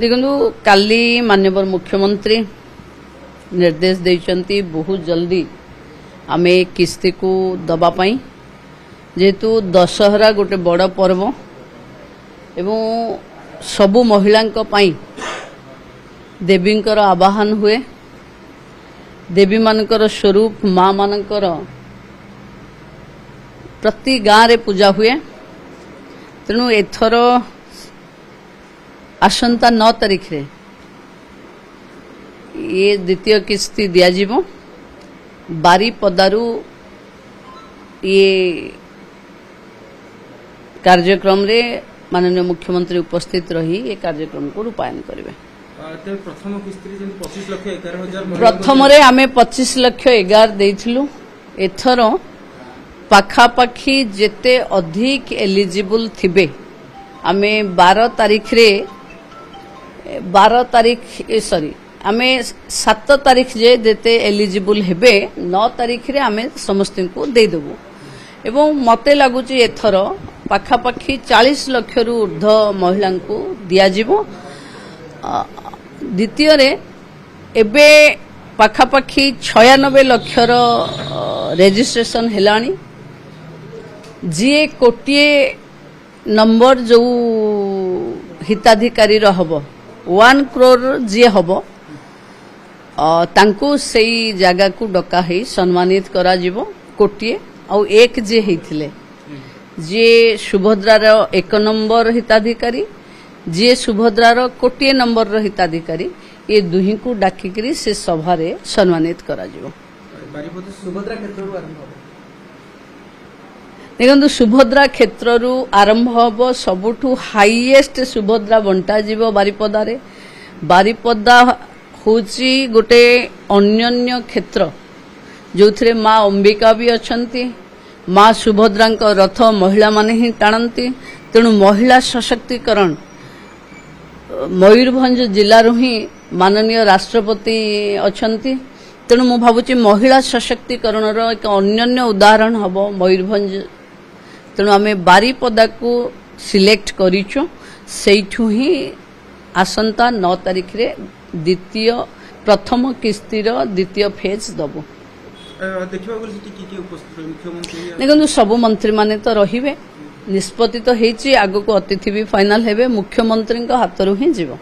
देखु काली माननीय मुख्यमंत्री निर्देश देइचंती बहुत जल्दी आमे किस्ती को दबापाई जेहेतु दशहरा गोटे बड़ पर्व एवं सबु महिला देवींकर आवाहन हुए देवी मानकर स्वरूप माँ मानकर प्रति गाँव रे पूजा हुए तेणु एथर आसंता 9 तारीख रे ये द्वितीय किस्ती दियाजिबो बारीपदारू ये कार्यक्रम रे माननीय मुख्यमंत्री उपस्थित रही ये कार्यक्रम को रूपायन करेंगे। प्रथम किस्ती 25,11,000 प्रथम रे आमे 25,11,000 देइथिलु एथर पाखापाखी जेते अधिक एलिजिबल थिबे आमे 12 तारीख रे 12 तारीख सॉरी आमे 7 तारीख जे जेते एलिजिबल हेबे 9 तारीख रे आमे समस्त को दे देबो एवं मते लागुची एथर पाखापाखी 40 लाख रु ऊर्ध महिला को दिया जिवो। द्वितीय रे एबे पाखापाखी 96 लाख रो रजिस्ट्रेशन हेलानी जी कोटिए नंबर जो हिताधिकारी रहबो 1 करोड़ जी हबो तांको सेई जगह को डका है सम्मानित करा जिवो कोटिए आउ एक जे हेथिले जे सुभद्रार 1 नंबर हिताधिकारी जे सुभद्रार कोटिए नंबर रो हिताधिकारी ये दुही को डाकिकरी से सभा रे सम्मानित करा जिवो। सुभद्रा क्षेत्र देखो सुभद्रा क्षेत्र आरंभ हम सबुठू हाईएस्ट सुभद्रा बंटा जीव बारिपदा रे बारिपदा होची गोटे अन्योन्य क्षेत्र जो थे माँ अंबिका भी अछंती माँ सुभद्रा रथ महिला माने ही टाणती तेणु महिला सशक्तिकरण मयूरभंज जिला ही माननीय राष्ट्रपति अछंती तेणु मु भावुची महिला सशक्तिकरण एक अन्योन्य उदाहरण हम मयूरभंज तेणु आमे बारीपदा को सिलेक्ट करिचो सेठू ही आसंता 9 तारीख रे द्वितीय प्रथम किस्तीर द्वितीय फेज दबो। देखो सब मंत्री माने तो रहिबे निष्पत्ति तो हेची आगो को अतिथि भी फाइनल हेबे मुख्यमंत्री हाथ रू ही जीव।